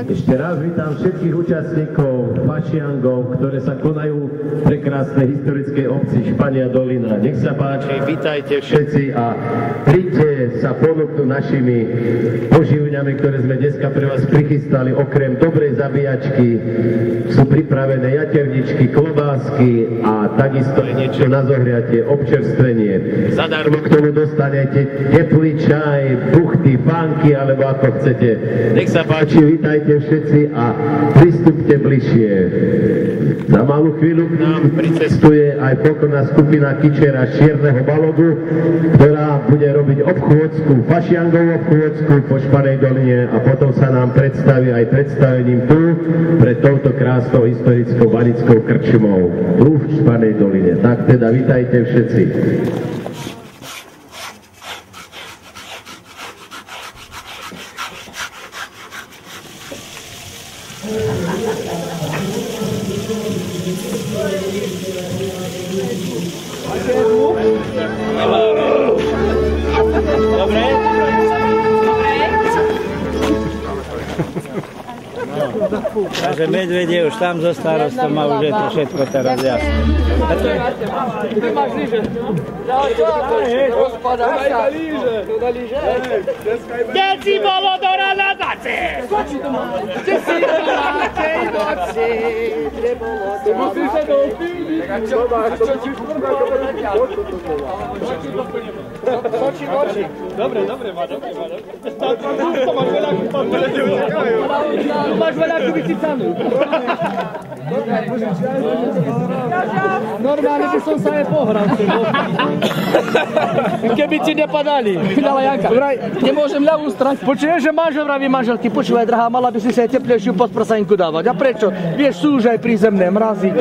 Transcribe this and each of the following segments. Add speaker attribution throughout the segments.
Speaker 1: Ešte raz vítam všetkých účastníkov fašiangov, ktoré sa konajú v prekrásnej historickej obci Špania Dolina. Nech sa páči, vítajte všetci a príďte sa ponúknuť našimi poživňami, ktoré sme dneska pre vás prichystali. Okrem dobrej zabíjačky sú pripravené jaterničky, klobásky a takisto je niečo na zohriatie, občerstvenie. Zadarmo k tomu dostanete teplý čaj, buchty, banky, alebo ako chcete. Nech sa páči, vítajte všetci a pristúpte bližšie. Za malú chvíľu k nám pricestuje aj pokorná skupina Kičera z Čierneho Balogu, ktorá bude robiť obchôdzku, fašiangovú obchôdzku po Španej Doline a potom sa nám predstaví aj predstavením tu pred touto krásnou historickou banickou krčmou tu v Španej Doline. Tak teda vítajte všetci.
Speaker 2: Takže medveď je už tam so starostom a už je to všetko teraz jasné.
Speaker 3: Ty máš líže. Kde si bolo do realizácie? Kde si bolo na tej noci? Kde bolo do realizácie? Dobre, má. To máš veľakú pampeletu. To máš veľakú vycicanu. Normálne by som sa aj pohral. Keby ti nepadali. Vydala Janka. Nemôžem ľavú strať. Počuješ, že manžel vraví manželky. Počúvaj, drahá, mala by si sa aj teplejšiu podprsaňku dávať. A prečo? Vieš, sú už aj prízemné mrazy.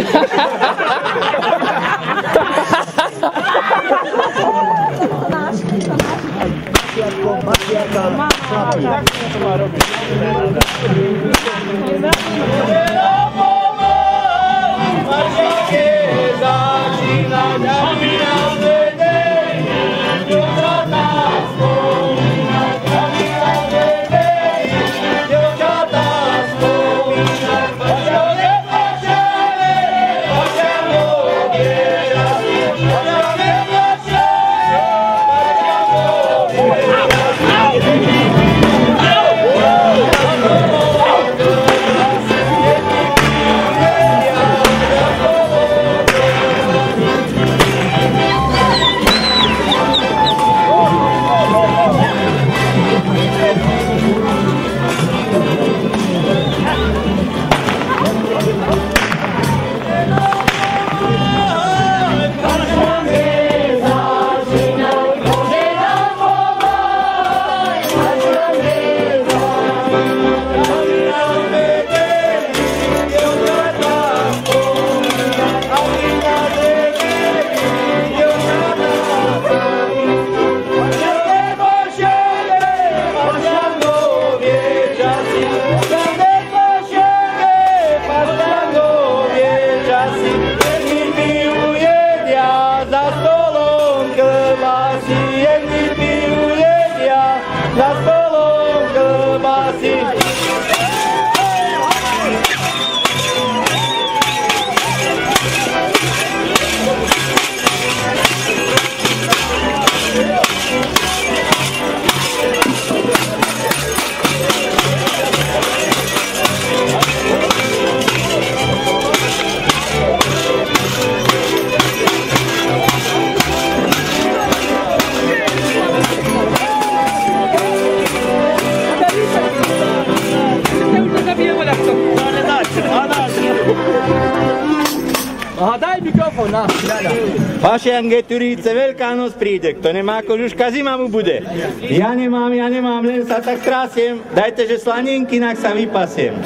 Speaker 2: Pašiange Turíce, Veľká noc príde, kto nemá kožuška, zima mu bude. Ja nemám, len sa tak trasiem, dajte, že slaninky, nak sa vypasiem.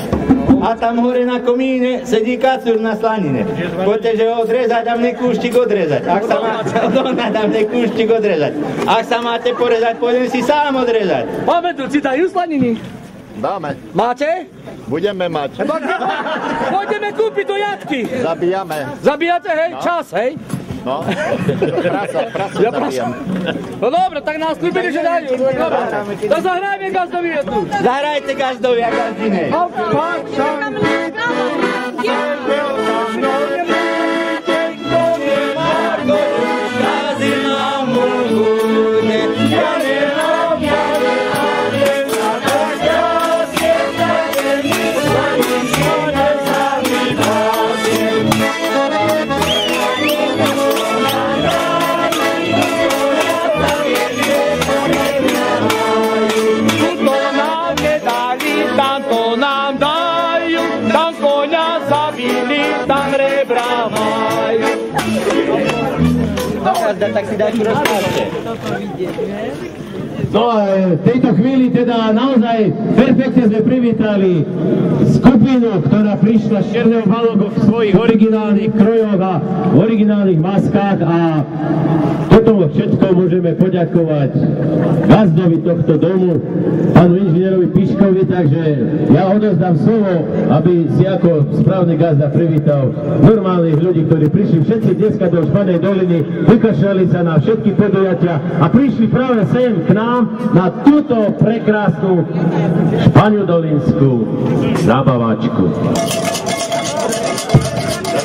Speaker 2: A tam hore na komíne sedí kacúr na slanine. Poďte, že ho odrezať a mne kúštik odrezať. Ak sa máte odonať a mne kúštik odrezať. Ak sa máte porezať, pôjdem si sám odrezať.
Speaker 3: Máme tu, si dajú slaniny?
Speaker 4: Dáme.
Speaker 3: Máte?
Speaker 4: Budeme mať.
Speaker 3: Pôjdeme kúpiť do jatky.
Speaker 4: Zabíjame.
Speaker 3: Zabíjate, hej?
Speaker 4: No.
Speaker 3: Čas, hej?
Speaker 4: No. Prasa zabijam.
Speaker 3: No dobre, tak nás kúpili, že dajú. Dobre. To zahrajme gazdovi jednu.
Speaker 2: Zahrajte gazdovi a gazdine. Tak si dajte rozpášte.
Speaker 1: No a v tejto chvíli teda naozaj perfektne sme privítali skupinu, ktorá prišla z Černého Balogu v svojich originálnych krojoch a v originálnych maskách a toto všetko môžeme poďakovať gazdovi tohto domu, pánu inžinierovi Piškovi, takže ja odozdám slovo, aby si ako správny gazda privítal normálnych ľudí, ktorí prišli všetci dneska do Španej doliny, vykašľali sa na všetky podujatia a prišli práve sem k nám na túto prekrásnu špaňodolinskú zabavačku.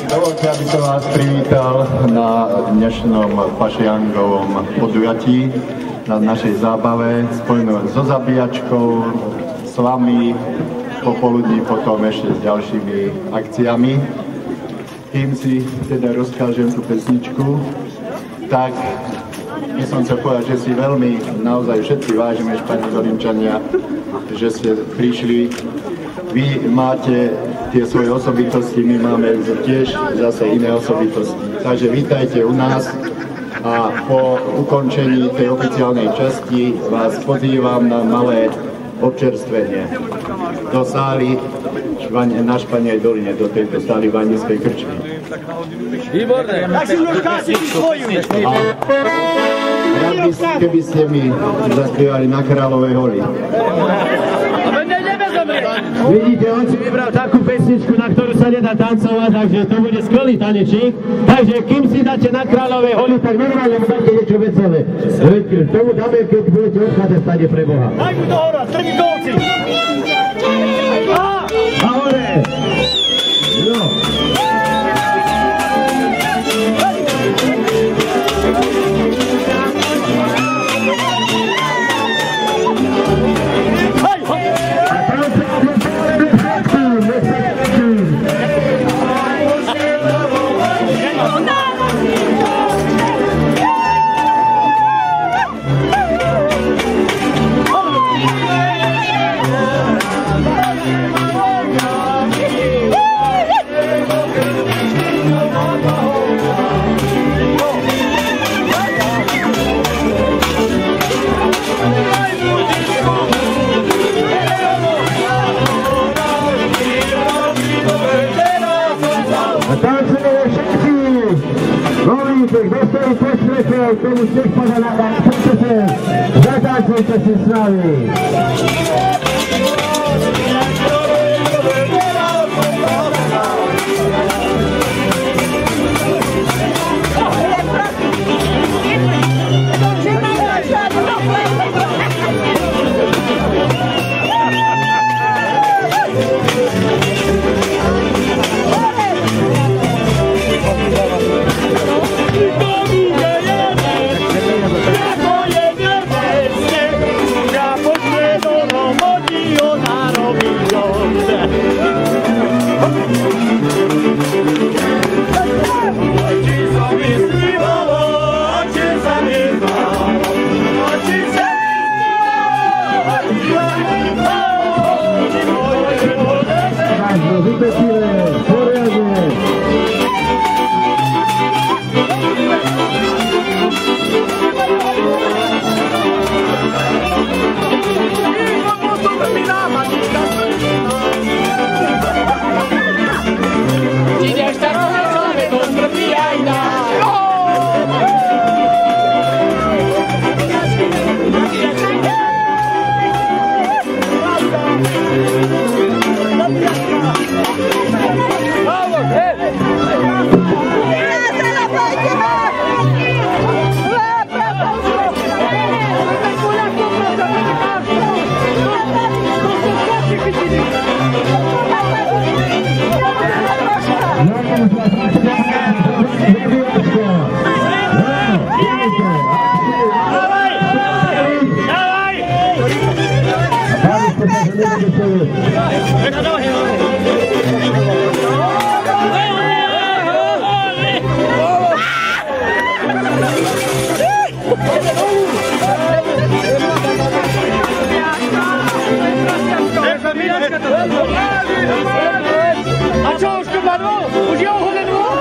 Speaker 4: Dovolte, aby som vás privítal na dnešnom pašiangovom podujatí, na našej zábave spojené so zabíjačkou, s vami, popoludní potom ešte s ďalšími akciami. Kým si teda rozkážem tú pesničku, tak by som chcel povedať, že si veľmi, naozaj všetci vážime, Španidolinčania, že ste prišli. Vy máte tie svoje osobitosti, my máme tiež zase iné osobitosti. Takže vítajte u nás a po ukončení tej oficiálnej časti vás pozývam na malé občerstvenie do sály na Španej doline, do tejto sály Vanickej krčmy.
Speaker 3: Výborné. Tak si už kási svoju.
Speaker 4: Rád by, keby ste mi zaspievali Na Kráľovej holi.
Speaker 1: Vidíte, on si vybral takú pesničku, na ktorú sa nedá tancovať, takže to bude skvelý tanečník. Takže kým si dáte Na Kráľovej holi, tak normálne mu dáte niečo veselé. Tomu dáme, keď budete odchádzať stade pre Boha.
Speaker 3: Daj mu do hora, strmi kolci.
Speaker 1: A hore! No. Dostali postrechov, tomu tiež požadám, poďte zatancujte si s nami. Vypečíme, poriadne.
Speaker 3: A čo už to má dvoch? Už je ohoden dvoch?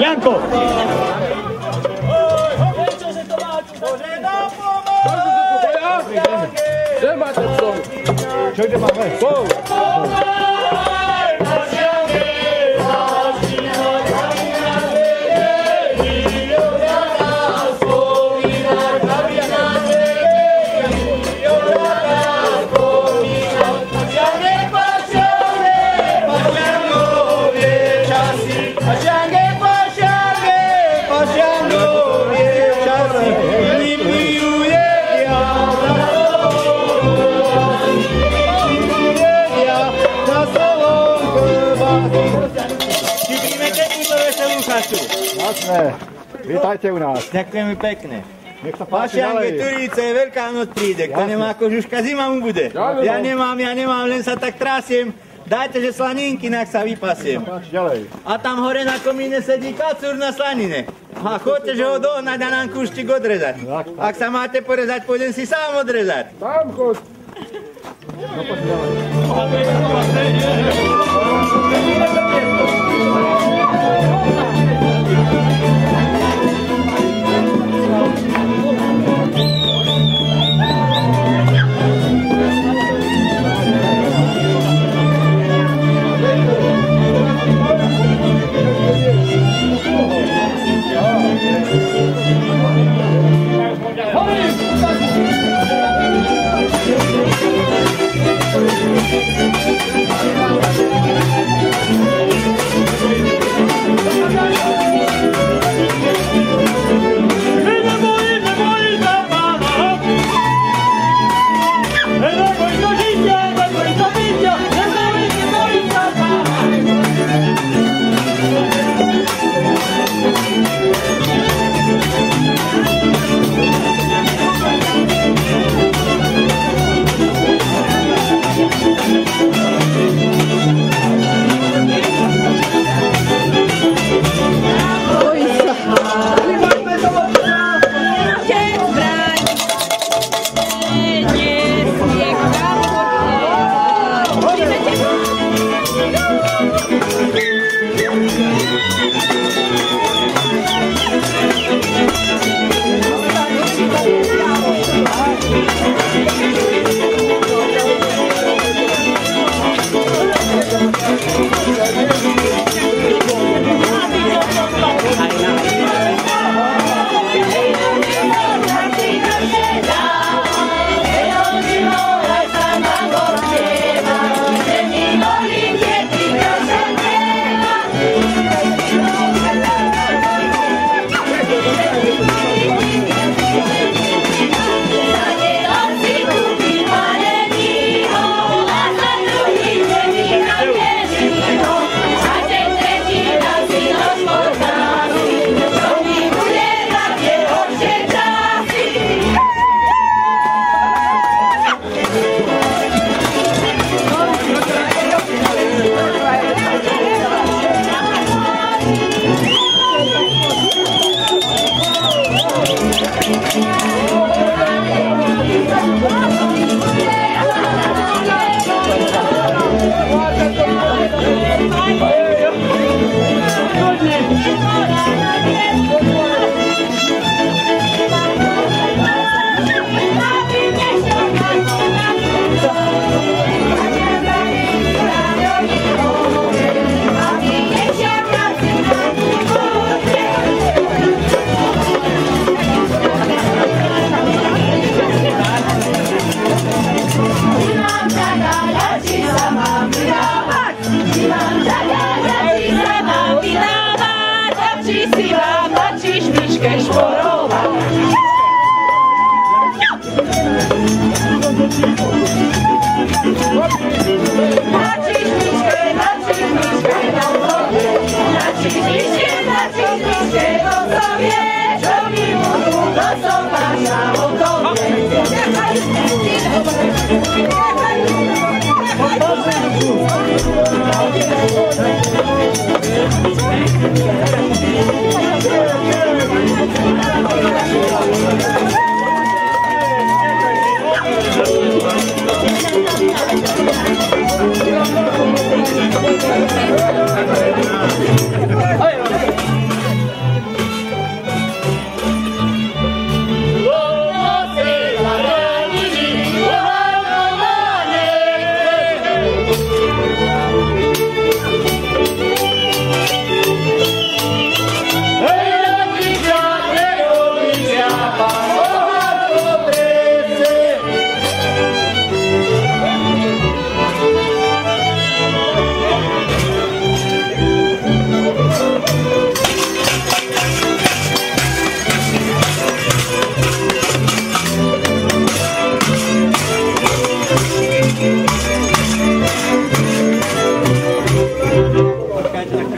Speaker 2: Janko!
Speaker 3: Čo ide máme?
Speaker 4: Jasné. Vítajte u nás.
Speaker 2: Ďakujeme pekne.
Speaker 4: Nech sa páči
Speaker 2: Pašianke,
Speaker 4: ďalej.
Speaker 2: Turíce, Veľká noc príde. Kto nemá kožuška, zima mu bude. Ja nemám, len sa tak trasiem. Dajte, že slaninky, nech sa vypasiem.
Speaker 4: Páči ďalej.
Speaker 2: A tam hore na komíne sedí kacúr na slanine. A chodte, že ho dohnať a nám kúštik odrezať. Ak sa máte porezať, pôjdem si sám odrezať.
Speaker 4: Tam chod. No poď ďalej.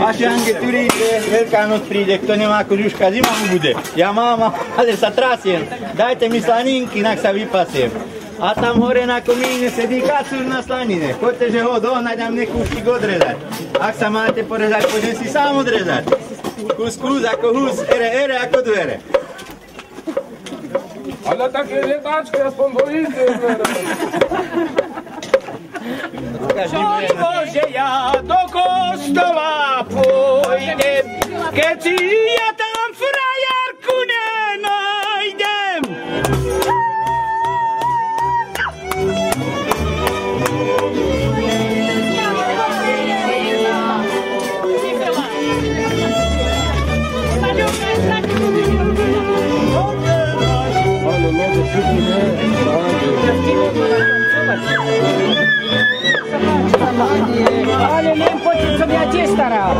Speaker 2: Pašianke, Turíce, Veľká noc príde, kto nemá kožuška, zima mu bude. Ja mám, ale sa trasiem. Dajte mi slaninky, inak sa vypasiem. A tam hore na komíne sedí kacúr na slanine. Choďte, že ho dohnať a mne kúštik odrezať. Ak sa máte porezať, poďme si sám odrezať. Kus ako hus, ere ako dvere.
Speaker 5: Ale také letáčky aspoň bojíte.
Speaker 3: Čo že ja do kostola pôjdem, keď si ja tam frajerku nenajdem.
Speaker 6: Ale neviem počuť, co by ja tiež staral.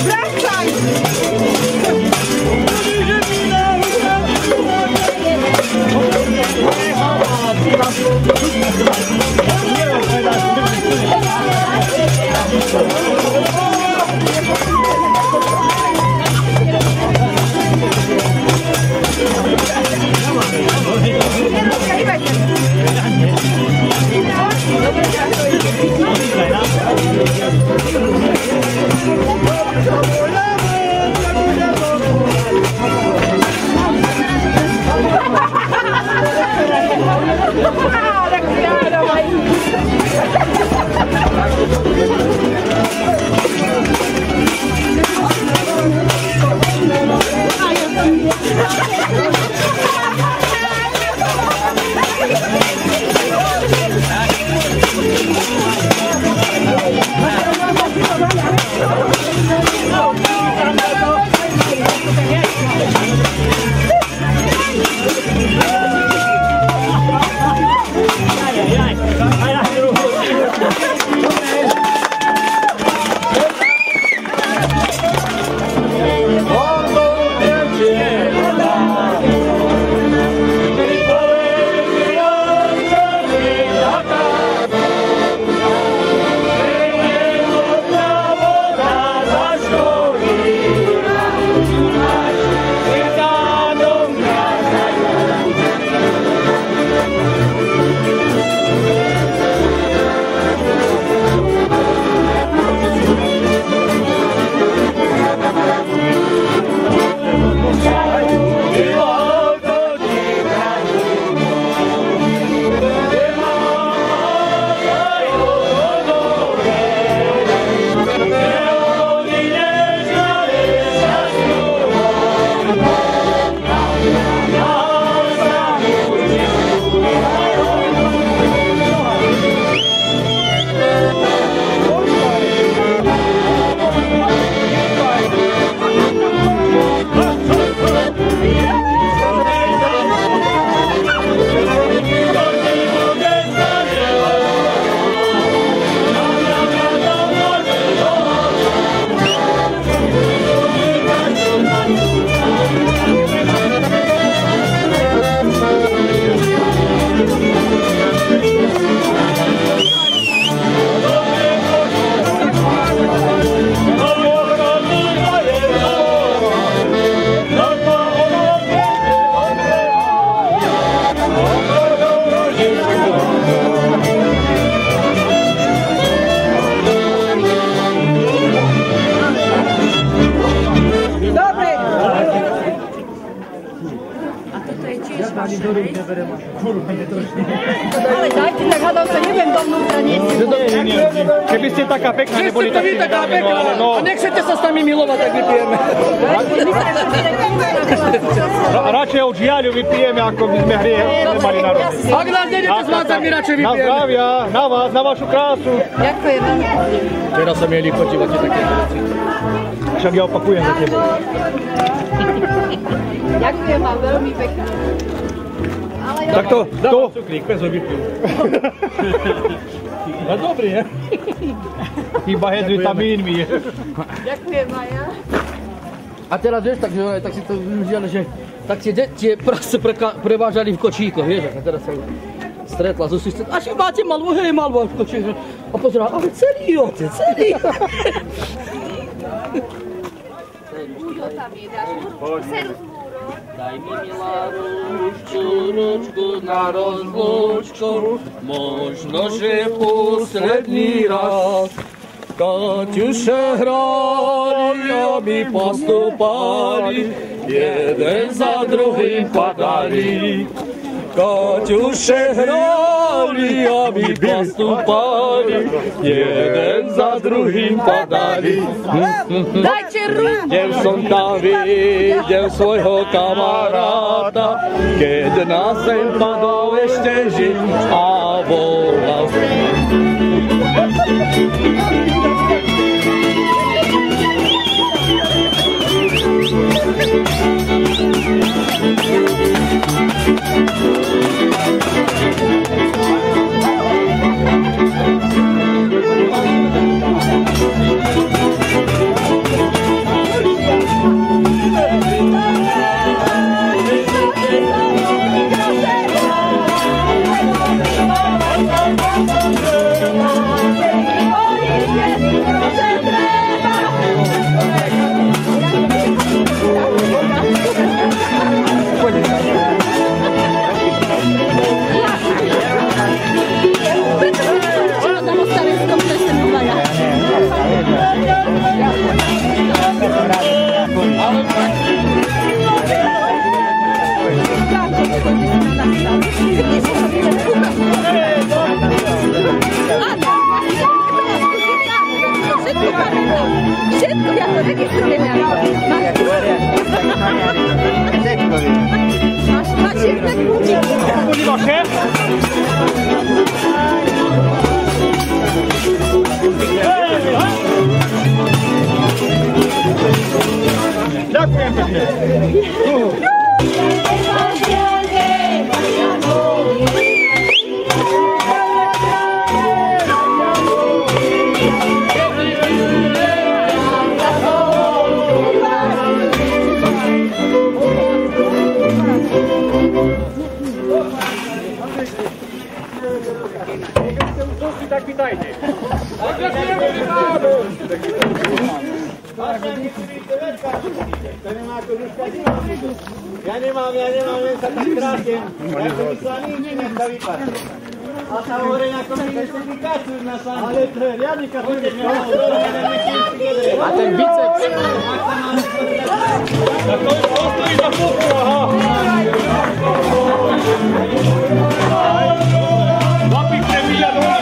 Speaker 6: Wracaj!
Speaker 7: Ale dajte, tak hádal sa neviem dovnútra niečo.
Speaker 3: Keby ste taká pekná, neboli tak vy taká pekná. A nechcete sa s nami milovať, tak vypijeme. Radšej od žiaľu vypijeme, ako by sme nemali na roky. Ak nás nejdete zvádzať, my radšej vypijeme. Na zdravia, na vás, na vašu krásu.
Speaker 7: Ďakujem.
Speaker 3: Teraz sa mieli počívať také veci. Však ja opakujem za teba.
Speaker 7: Ďakujem vám veľmi pekne.
Speaker 3: Tak to... cukrík, bez vypijú. No dobrý, je? Chyba je s vitamínmi.
Speaker 7: Ďakujem aj ja.
Speaker 3: A teraz vieš, tak si to využili, že tak tie prase prevážali v kočíkoch, vieš, a teraz sa stretla so sistrou. A či máte malú, hej, malú v kočíkoch. A pozerá, ale celý otec, celý.
Speaker 7: Ujo tam je, dáš seru.
Speaker 3: Daj mi milá ručku na rozlúčku, možno, že posledný raz. Kaťuše hrali a my postupali, jeden za druhým padali. Kaťuše hrali a my postupali, jeden za druhým padali.
Speaker 7: Dajte ruku!
Speaker 3: Keď som tam videl svojho kamaráta, keď na zem padol ešte žiť a volal.
Speaker 7: Všetko ja to registrujem. Máš jedné kľúčiky.
Speaker 3: Ďakujem pekne. Tak vítajte.
Speaker 2: Ja nemám, len sa tak krásem. Ja som vyslaný, nech sa vypasím. A sa hore na komíne všetky kačujú na sám. Ale to je riadny kačujú. A ten biceps.
Speaker 3: A to stojí za fúku, aha. Zapište mi ja dole.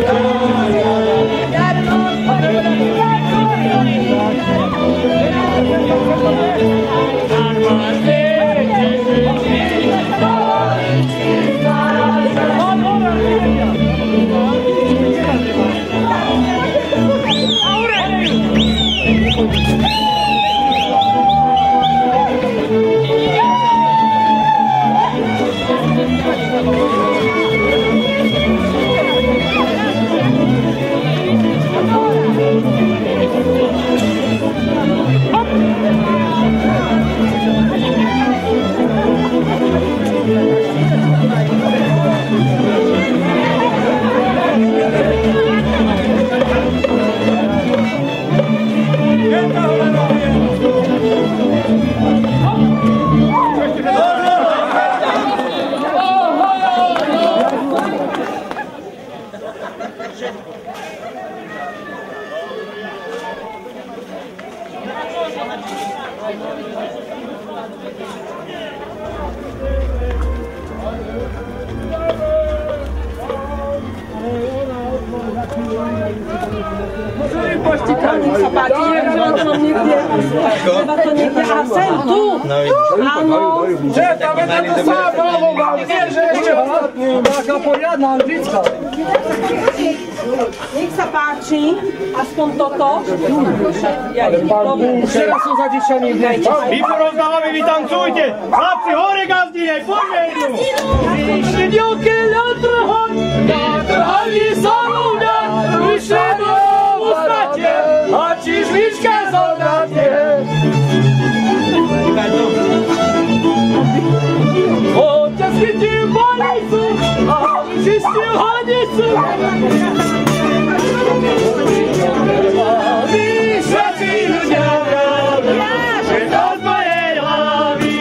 Speaker 8: Darmo,
Speaker 7: Nech sa páči, nemá to niekde. Nemá to niekde. A sem, tu. Áno.
Speaker 5: Že tam je to sábalo, vám vie, že ešte ostatní.
Speaker 3: Taká poriadna anglická.
Speaker 7: Nech sa páči, aspoň toto.
Speaker 3: Teraz sú zadičaní.
Speaker 2: Vy porozdávame, vy tancujte! Chlapci, hore gazdine, poďme idú! Vyšli dielke ľatrhon, natrhali sa ľudia, vyšli do ustate, a čižlička zodratie. Otec chytil balicu, a vyčistil hadicu. Vy všetci ľudia vravia, že to z mojej hlavy.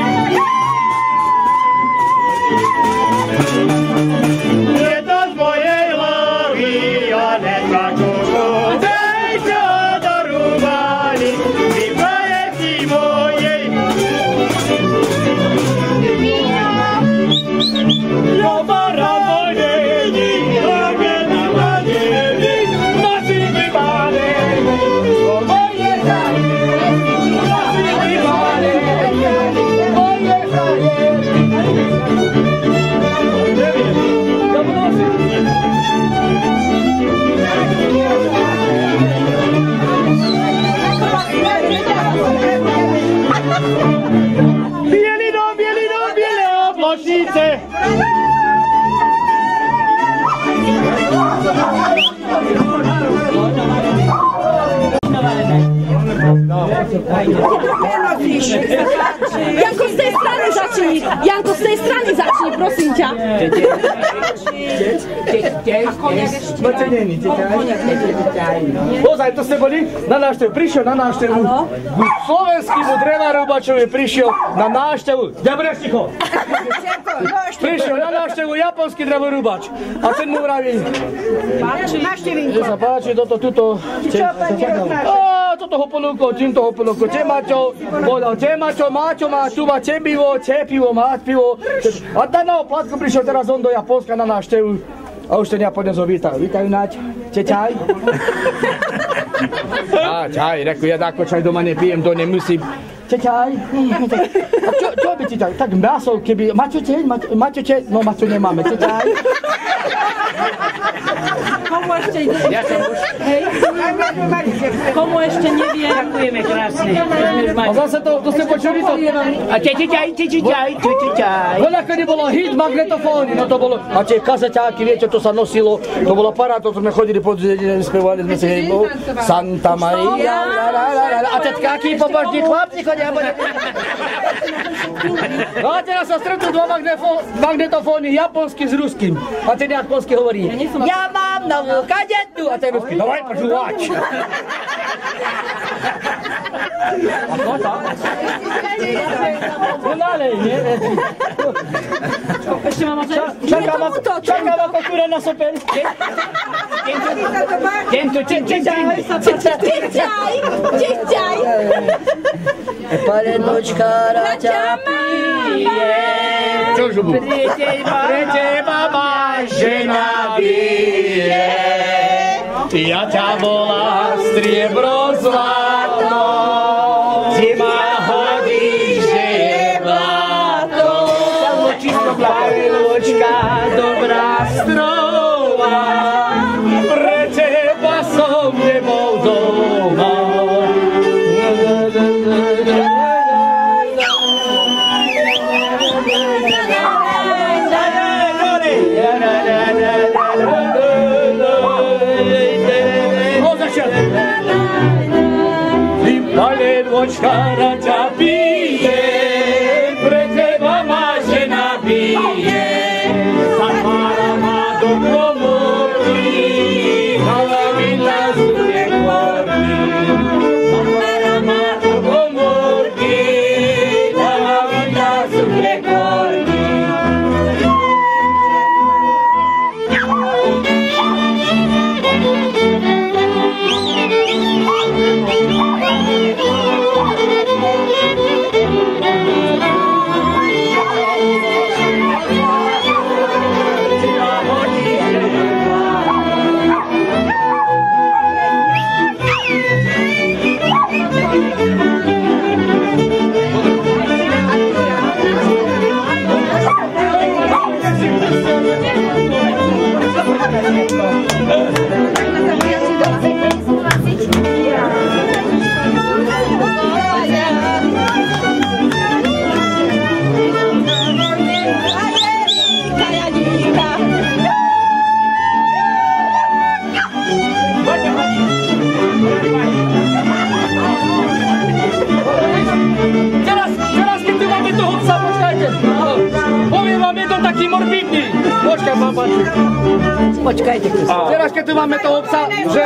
Speaker 2: Je to z mojej hlavy, a ne takú ľudej, čo dorúbali, vy projekti mojej. Jo bara mojej, a mena madej, noci vybále, o moje kraje, noci vybále, moje kraje. Bielý dom, biele obložnice.
Speaker 7: Janko, z tej strany začni. Janko, z tej strany začni, prosím ťa.
Speaker 3: Ozaj, to ste boli na návštevu, prišiel na návštevu. Slovenskýmu drevarubačovi prišiel na návštevu. Nebudeš ticho. Prišiel na návštevu japonský drevorubač. A ten mu vraví. Nech sa páči, toto. Toto ho ponúkol, týmto ho ponúkol. Maťo, Maťo má tu má pivo, má pivo. A na oplatku prišiel teraz on do Japonska na návštevu. A už ten Japonec ho vítal. Vítajú Naď, chce čaj? Á, čaj, reku, ja dáko čaj doma nepijem, to nemusím. Chce čaj? A čo by ti tak? Tak mäso, keby... Maťo, čeť? No, Maťo nemáme, chce čaj?
Speaker 7: Komu ešte ide? Hej. Komu ešte nevie? Ďakujeme krásne.
Speaker 3: A zase to ste počuli to?
Speaker 2: A čaj.
Speaker 3: Voľa, kedy bolo hit magnetofóny, no to bolo, a tie kazeťáky, viete, to sa nosilo, to bolo pará, to sme chodili pod dedine, spievali sme si hejbou, Santa Maria, a tetkáky, pobožní chlapci chodia, no a teraz sa stretnú dva magnetofóny, japonský s ruským, a ten japonský hovorí, ja mám novú kadetu, a ten ruský, dávaj počúvať. A to tak? No nalej, nie?
Speaker 7: Ešte mám
Speaker 3: Čakám ako kúra na sopel.
Speaker 7: Čaj.
Speaker 3: Palendočka raťa pije. Čo žubu? Pre teba máš žena bije. Ja ťa volám striebro zlato. Ty ma hodíš, že je blato. Palendočka dobrá strova. Pre teba som nebol doma. Palendočka raťa pije, pre teba ma žena bije. Zatvára ma do komórky, hlavina zuje kvorky. Zatvára ma do komórky, hlavina zuje kvorky. Taký morbidný. Počkaj, babaček.
Speaker 6: Počkajte,
Speaker 3: Teraz, keď tu máme toho psa, že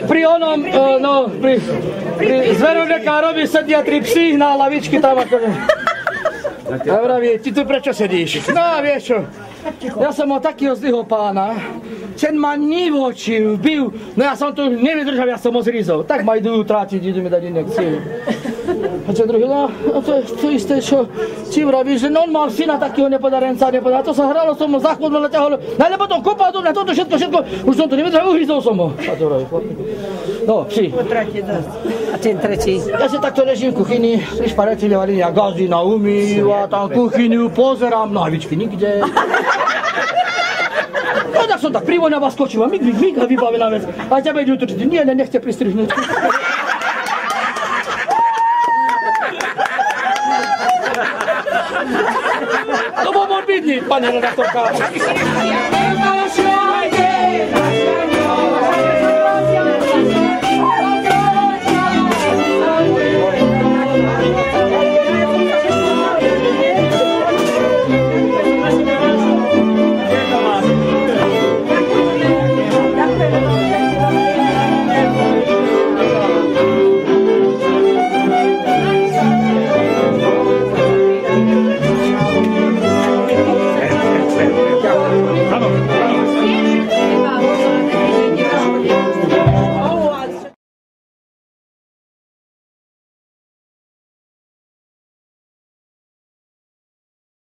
Speaker 3: pri onom, pri zverodekárovi sedia 3 psi na lavičky tam akože. A vraví, ty tu prečo sedíš? No, vieš čo, ja som mal takého zlého pána, ten ma nivočil, bil, no ja som tu nevydržal, ja som ho zrízol. Tak ma idú trátiť, idú mi dať injekciu. A čo druhý, no to je to isté, čo ti vravíš, že on mal syna takého nepodarenca, to sa hralo som ho, za chod ma naťahol, najlebo to kopal do mňa, toto všetko, už som to nevydržal, uhryzol som ho. A to vraví, no, psi.
Speaker 6: A ten tretí?
Speaker 3: Ja si takto ležím v kuchyni, pri špareti varím, ja gazina umýva, tam kuchyňu pozerám, nohavičky nikde. No tak som tak privoňava skočila, mig a vybavená vec. A ťa ide utočiť, nie, nechce pristrihnúť. To bol morbidný, pani redaktorka.